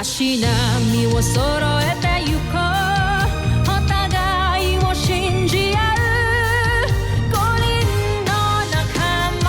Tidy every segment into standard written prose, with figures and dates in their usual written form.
しなみを揃えてゆこうお互いを信じ合う五人の仲間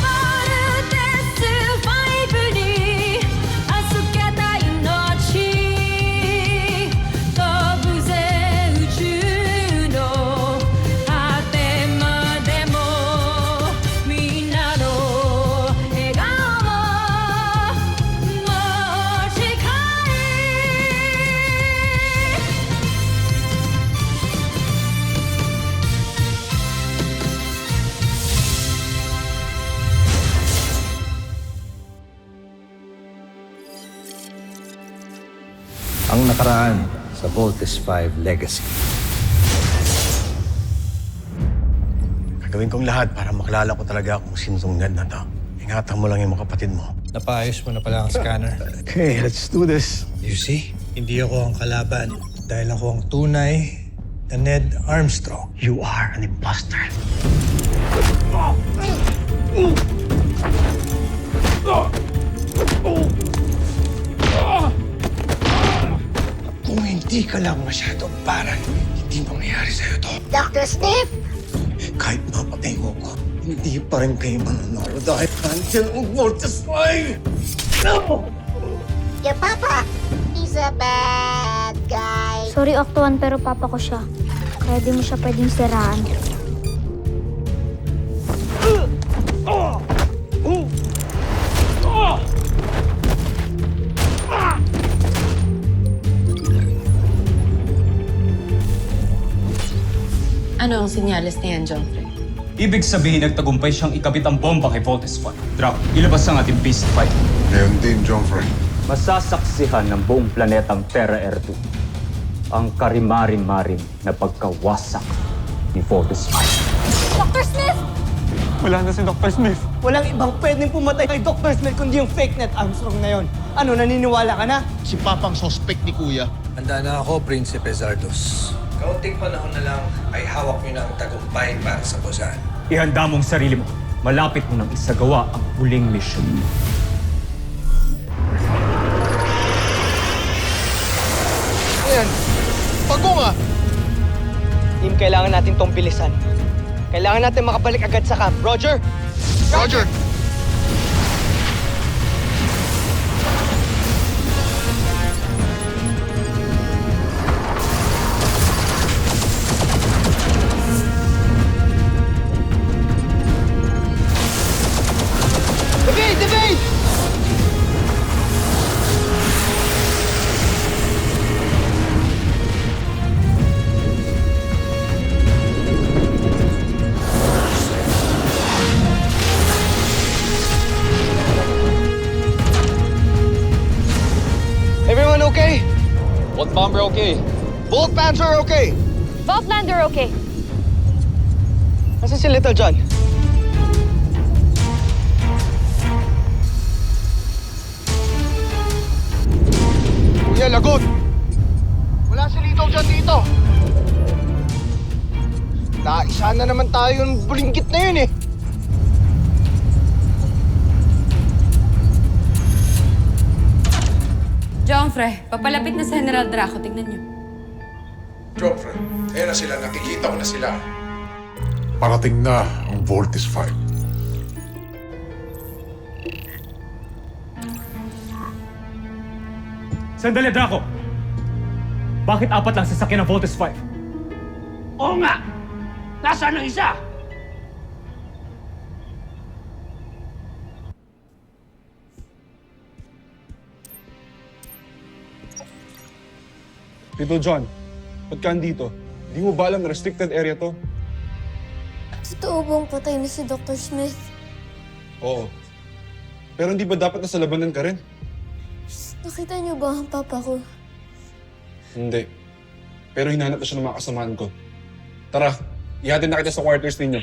バルテス5に預けた命飛ぶぜ宇宙の果てまでもみんなの笑顔持ち帰Ang nakaraan sa Voltes 5 Legacy. Gagawin kong lahat para makilala ko talaga kung sino tong Ned na to. Ingatan mo lang yung mga kapatid mo. Napaayos mo na pala ang scanner. Okay, let's do this. You see? Hindi ako ang kalaban dahil ako ang tunay na Ned Armstrong. You are an imposter. Kung hindi ka lang masyadong parang, hindi mangyayari sa'yo to. Dr. Smith! Kahit mapatay mo ko, hindi pa rin kayo mananalo dahil nandiyan ang Voltes 5! No! Your papa! He's a bad guy. Sorry, Octo 1, pero papa ko siya. Kaya di mo siya pwedeng siraan. Ano ang sinyalis na yan, Joffrey? Ibig sabihin, nagtagumpay siyang ikabit ang bomba kay Voltes 5. Draco, ilabas ang ating beast fight. Ngayon din, Joffrey. Masasaksihan ng buong planetang Terra Air 2 ang karimarim-marim na pagkawasak ni Voltes 5. Dr. Smith! Wala na si Dr. Smith. Walang ibang pwedeng pumatay kay Dr. Smith kundi yung fake Ned Armstrong na yon. Ano, naniniwala ka na? Si Papang suspect ni Kuya. Handa na ako, Prinsipe Zardos. Kaunting panahon na lang ay hawak niyo na ang tagumpay para sa Busan. Ihanda mong sarili mo. Malapit mo nang isagawa ang huling mission. Ayan, pagong ah! Team, kailangan natin tong bilisan. Kailangan natin makabalik agad sa camp. Roger? Roger! Evade! Evade! Everyone okay? What bomber okay? Bolt Panzer okay? Vaultlander, okay. Nasaan si Little John? Kuya, lagot! Wala si Little John dito. Naisa na naman tayo yung bulinggit na yun eh. Joffrey, papalapit na sa General Draco. Tignan niyo. Joffrey, ayan na sila. Nakikita ko na sila. Parating na ang Voltes 5. Sandali, Draco! Bakit apat lang sasakyan ng Voltes 5? Oo nga! Nasaan ang isa? Tito John, ba't ka andito? Di mo ba alam na restricted area to? Totoo bang patay na si Dr. Smith? Oo. Pero hindi ba dapat nasa labanan ka rin? Nakita niyo ba ang papa ko? Hindi. Pero hinanap na siya ng mga kasamahan ko. Tara, ihatid na kita sa quarters ninyo.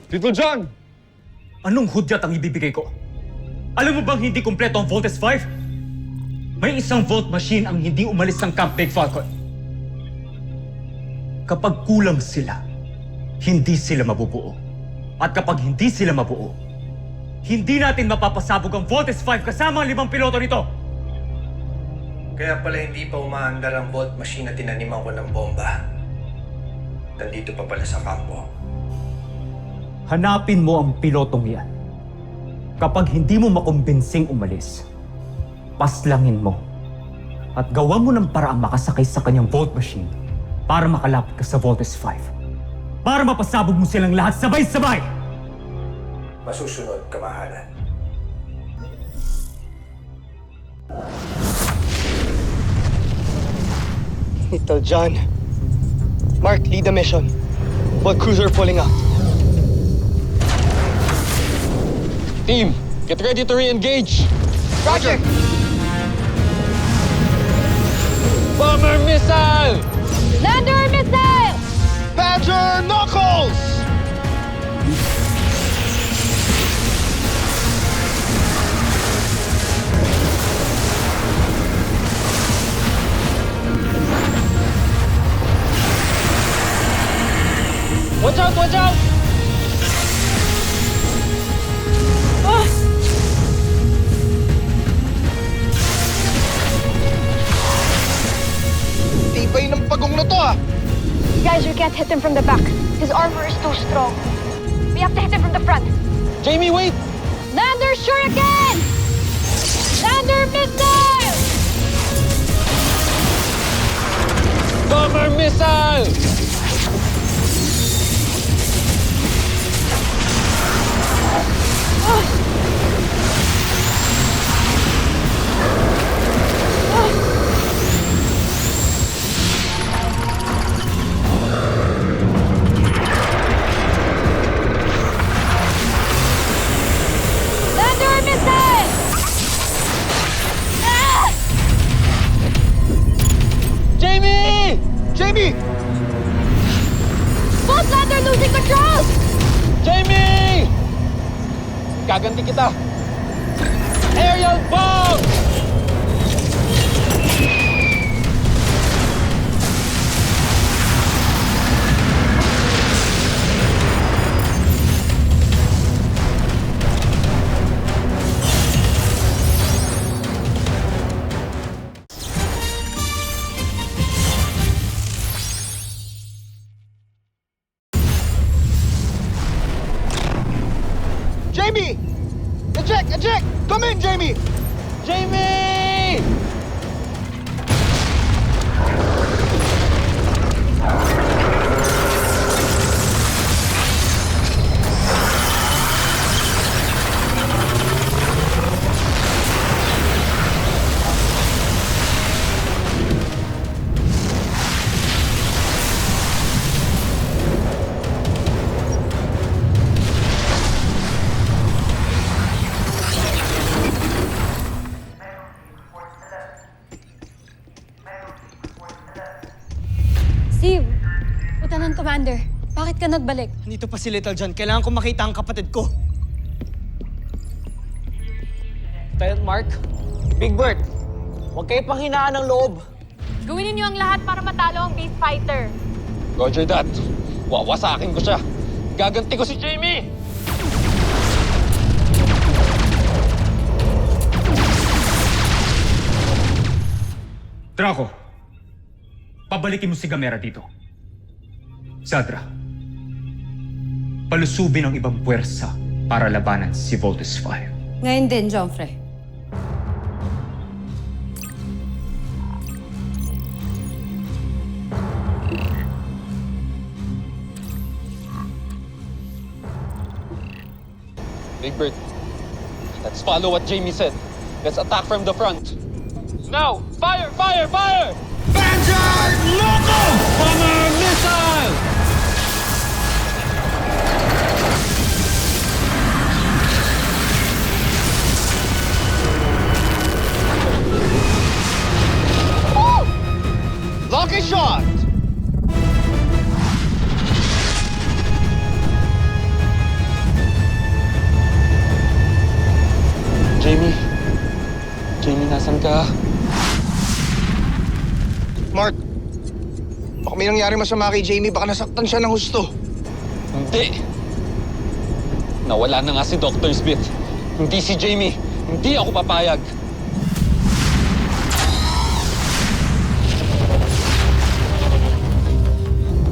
Tito John! Anong hudyat ang ibibigay ko? Alam mo bang hindi kumpleto ang Voltes 5? May isang Volt machine ang hindi umalis ng Camp Big Falcon. Kapag kulang sila, hindi sila mabubuo. At kapag hindi sila mabuo, hindi natin mapapasabog ang Voltes 5 kasama ang 5 piloto nito. Kaya pala hindi pa umaandar ang Volt Machine na tinaniman ko ng bomba. Nandito pa pala sa kampo. Hanapin mo ang pilotong yan. Kapag hindi mo makumbinsing umalis, paslangin mo at gawa mo ng paraang makasakay sa kanyang Volt Machine para makalapit ka sa Voltes 5. Para mapasabog mo silang lahat sabay-sabay! Masusunod, kamahalan. Little John. Mark, lead the mission. While cruiser pulling out. Team, get ready to re-engage. Roger! Bomber missile! Lander missile! Badger knuckles! Watch out! Watch out! Tibay ng pagong na to ah! Guys, we can't hit him from the back. His armor is too strong. We have to hit him from the front. Jamie, wait! Lander shuriken! Lander missile! Bomber missile! Lander missile! Ah! Jamie! Jamie! Both Lander losing control! Jamie! Gaganti kita! Aerial bomb! Jamie! Eject! Eject! Come in, Jamie! Jamie! Steve, Lieutenant Commander, bakit ka nagbalik? Nandito pa si Little John. Kailangan ko makita ang kapatid ko. Lieutenant Mark, Big Bird, huwag kayo panghinaan ng loob. Gawin niyo ang lahat para matalo ang Beast Fighter. Roger that. Wawasakin ko siya. Gaganti ko si Jamie! Draco, pabalikin mo si Gamera dito. Zadra, palusubin ang ibang puwersa para labanan si Voltes 5. Ngayon din, Joffrey. Big Bird, let's follow what Jamie said. Let's attack from the front. Now! Fire! Fire! Fire! Vanguard Loco! Bomber missile! Lucky shot! Jamie? Jamie, nasan ka? Mark, baka may nangyari masama kay Jamie. Baka nasaktan siya ng husto. Hindi. Nawala na nga si Dr. Smith. Hindi si Jamie. Hindi ako papayag.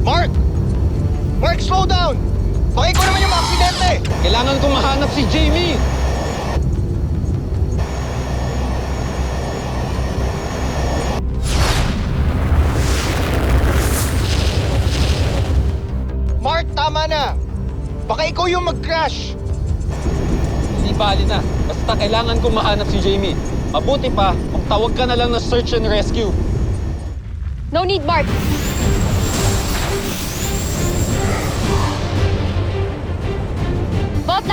Mark! Mark, slow down! Baka ikaw naman yung aksidente! Kailangan ko mahanap si Jamie! Mark, tama na! Baka ikaw yung mag-crash! Hindi bali na. Basta kailangan ko mahanap si Jamie. Mabuti pa, magtawag ka na lang ng search and rescue. No need, Mark.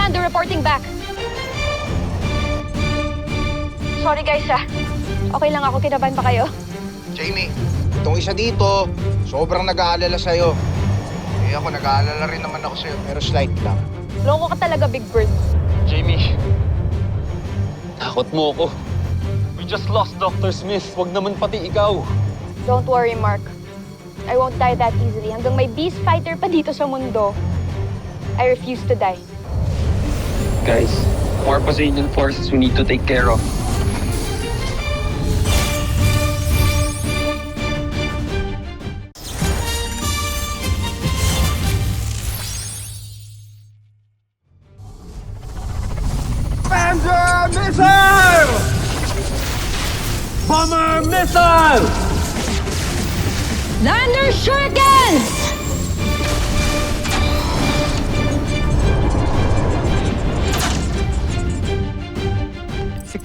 Lander reporting back. Sorry guys Okay lang ako, kinabahan pa kayo? Jamie, itong isa dito, sobrang nag-aalala sa'yo. Eh ako, nag-aalala rin naman ako sa'yo, pero slight lang. Loko ka talaga, Big Bird. Jamie, takot mo ako. We just lost Dr. Smith. Wag naman pati ikaw. Don't worry, Mark. I won't die that easily. Hanggang may beast fighter pa dito sa mundo, I refuse to die. Guys, more Poseidon forces we need to take care of. Panzer missile! Bomber missile! Lander shurikens!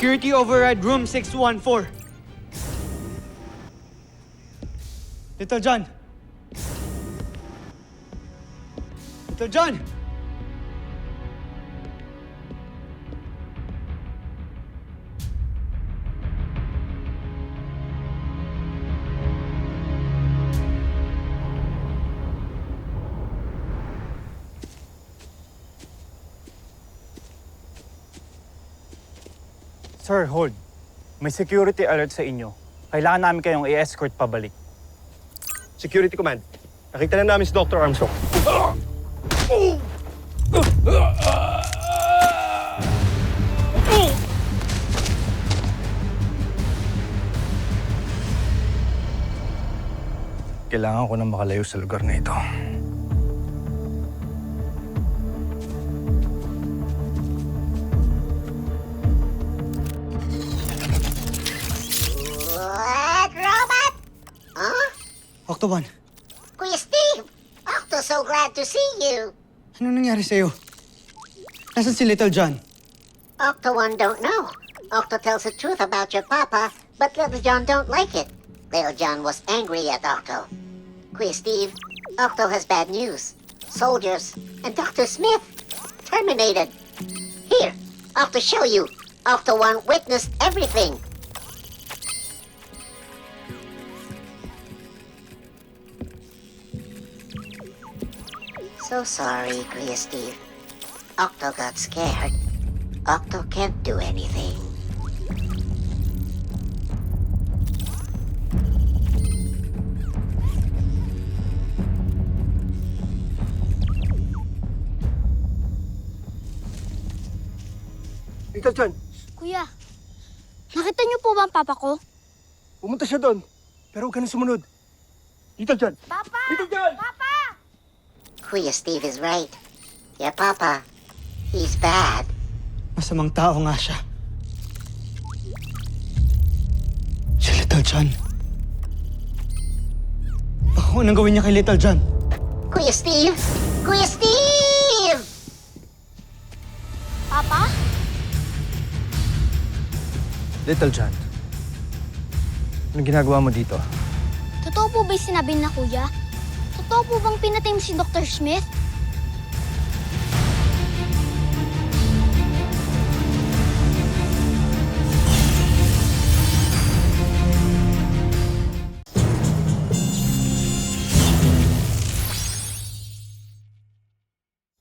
Security override room 614. Little John. Little John! Sir, hold. May security alert sa inyo. Kailangan namin kayong i-escort pabalik. Security Command, nakita na namin si Dr. Armstrong. Kailangan ko na makalayo sa lugar na ito. What, robot? Huh? Octo 1, Kuya Steve! Octo, so glad to see you. ano nangyari sa'yo? Nasaan si Little John? Octo 1 don't know. Octo tells the truth about your papa, but Little John don't like it. Little John was angry at Octo. Kuya Steve, Octo has bad news. Soldiers and Dr. Smith terminated. Here, Octo show you. Octo 1 witnessed everything. So sorry, Kuya Steve. Octo got scared. Octo can't do anything. Little John, Kuya, nakita niyo po ba ang papa ko? pumunta siya doon. Pero huwag ka na sumunod. Little John! Papa! Little John! Papa! Kuya Steve is right. Your papa, he's bad. Masamang tao nga siya. Si Little John. Baka anong gawin niya kay Little John? Kuya Steve! Kuya Steve! Papa? Little John, anong ginagawa mo dito? Totoo po ba'y sinabi na kuya? Totoo po bang pinatay mo si Dr. Smith?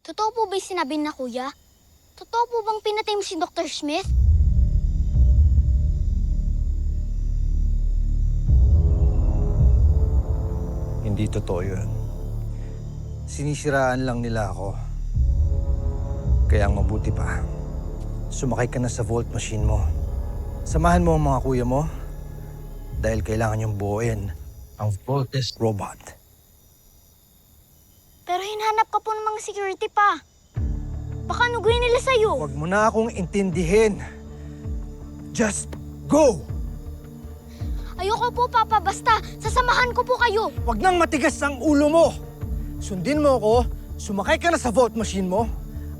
Totoo po ba'y sinabi na kuya? Totoo po bang pinatay mo si Dr. Smith? Hindi totoo yun. Sinisiraan lang nila ako. Kaya ang mabuti pa, sumakay ka na sa Volt Machine mo. Samahan mo ang mga kuya mo dahil kailangan niyong buuin ang Voltes robot. Pero hinhanap ka po ng mga security pa. Baka nuguin nila sa'yo. Huwag mo na akong intindihin. Just go! Ayoko po, Papa. Basta, sasamahan ko po kayo. Huwag nang matigas ang ulo mo. Sundin mo ako, sumakay ka na sa Volt Machine mo,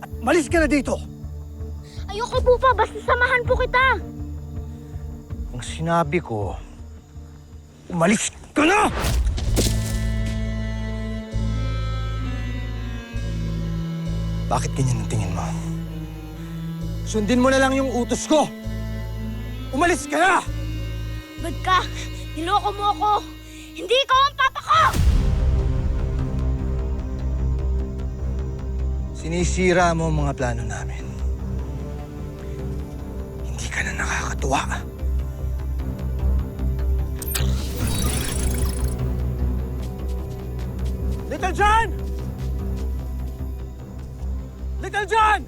at malis ka na dito. Ayoko po, Pa. Basta samahan po kita. Ang sinabi ko, umalis ka na! Bakit ganyan ang tingin mo? Sundin mo na lang yung utos ko! Umalis ka na! Bad ka. Niloko mo ako. Hindi ikaw ang papa ko! Sinisira mo ang mga plano namin. Hindi ka na nakakatuwa. Little John! Little John!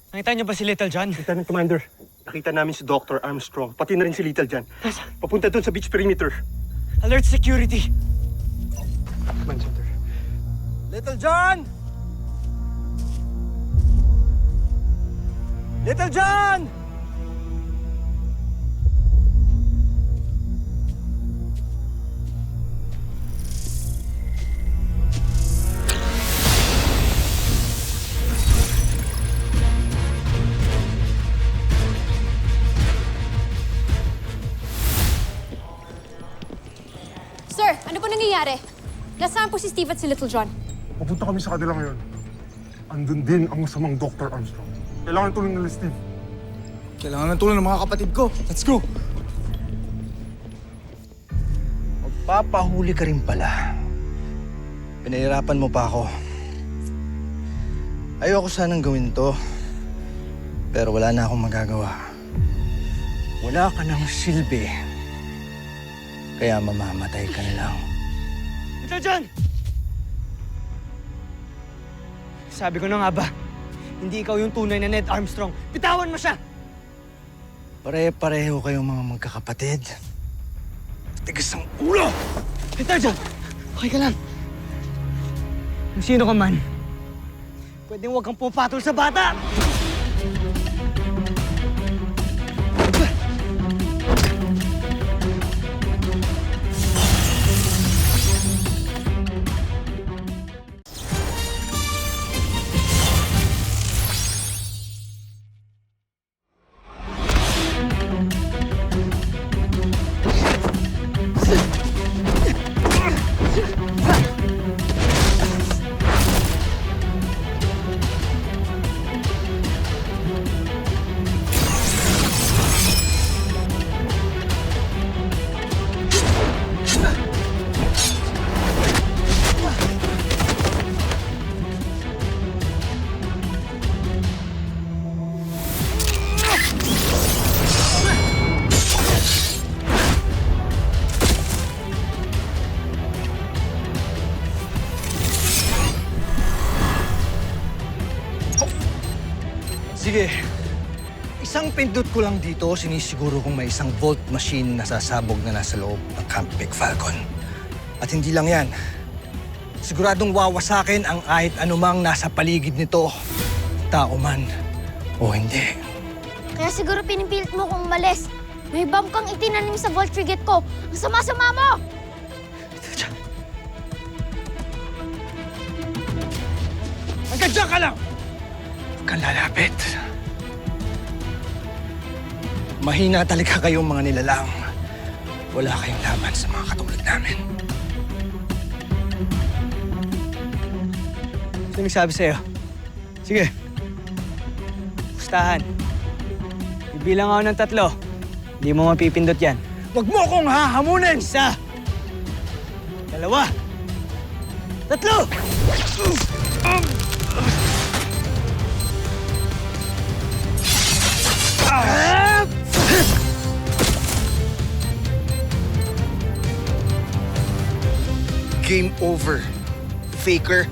Nakita niyo ba si Little John? Lieutenant Commander, nakita namin si Dr. Armstrong, pati na rin si Little John. Papunta doon sa beach perimeter. Alert security! Command Center. Little John! Little John! Sir, ano po nangyayari? Nasaan po si Steve at si Little John? Pupunta kami sa kanila ngayon. Andun din ang masamang Dr. Armstrong. Kailangan tulong nila, Steve. Kailangan ng tulong ng mga kapatid ko. Let's go! Magpapahuli ka rin pala. Pinahirapan mo pa ako. Ayoko sanang gawin to, pero wala na akong magagawa. Wala ka ng silbi, kaya mamamatay ka na lang. Little John! Sabi ko na nga ba, hindi ikaw yung tunay na Ned Armstrong. Bitawan mo siya! Pare-pareho kayong mga magkakapatid. Tigas ang ulo! Little John! Okay ka lang. Kung sino ka man, pwedeng huwag kang pumapatol sa bata! Sige, isang pindot ko lang dito, sinisiguro kong may isang Volt Machine na sasabog na nasa loob ng Camp Big Falcon. At hindi lang yan. Siguradong wawasakin ang kahit anumang nasa paligid nito, tao man o hindi. Kaya siguro pinipilit mo kong umalis. May bomb kang itinanim sa Volt Frigate ko. Ang sama-sama mo! Hanggang dyan ka lang! Huwag kang lalapit. Mahina talaga kayong mga nilalang. Wala kayong laban sa mga katulad namin. Sino nagsabi sa'yo? Sige. Pustahan. Bibilang ako ng 3. Hindi mo mapipindot yan. Huwag mo akong hahamunin! 1, 2, 3! Game over, faker.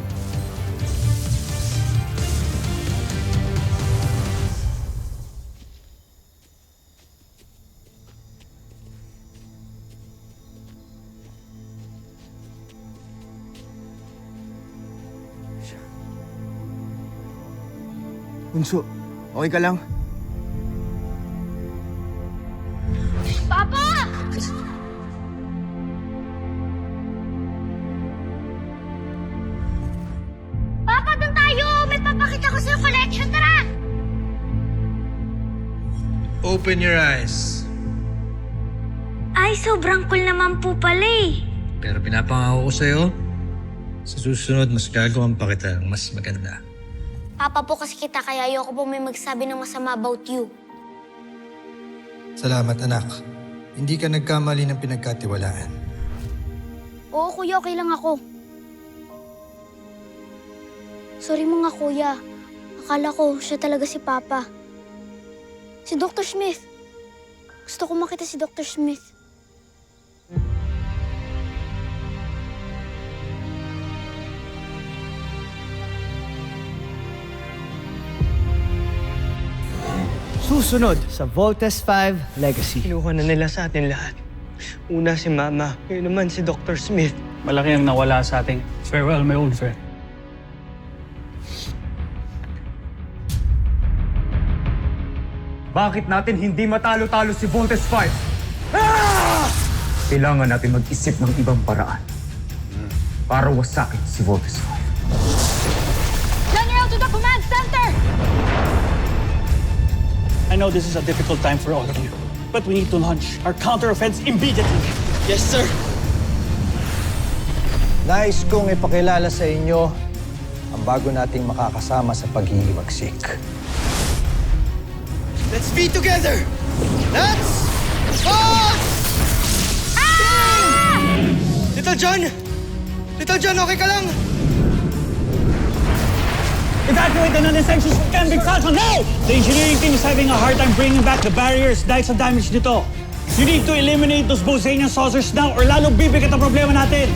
Bunso, okay ka lang? Papa! Papa, doon tayo! May papakita ko sa'yo collection, tara! Open your eyes. Ay, sobrang cool naman po pala eh. Pero pinapangako ko sa'yo, sa susunod mas gagawin pa kita ng mas maganda. Papa po kasi kita kaya ayoko po may magsabi ng masama about you. Salamat, anak. Hindi ka nagkamali ng pinagkatiwalaan. Oo, kuya, okay lang ako. Sorry mo nga, kuya. Akala ko siya talaga si Papa. Si Dr. Smith. Gusto ko makita si Dr. Smith. Susunod sa Voltes 5 Legacy. Kinuha na nila sa atin lahat. Una si Mama, ngayon naman si Dr. Smith. Malaki ang nawala sa ating farewell, my old friend. Bakit natin hindi matalo-talo si Voltes 5? Kailangan natin mag-isip ng ibang paraan para wasakin si Voltes 5. General, to the command center! I know this is a difficult time for all of you, but we need to launch our counter-offense immediately. Yes, sir. Nais kong ipakilala sa inyo ang bago nating makakasama sa paghihiwagsik. Let's be together! Let's march! Little John! Little John, okay ka lang? Evacuate the non-essentials from Camping Falcon now! The engineering team is having a hard time bringing back the barriers dahil sa damage nito. You need to eliminate those Bosanian saucers now or lalong bibigat ang problema natin.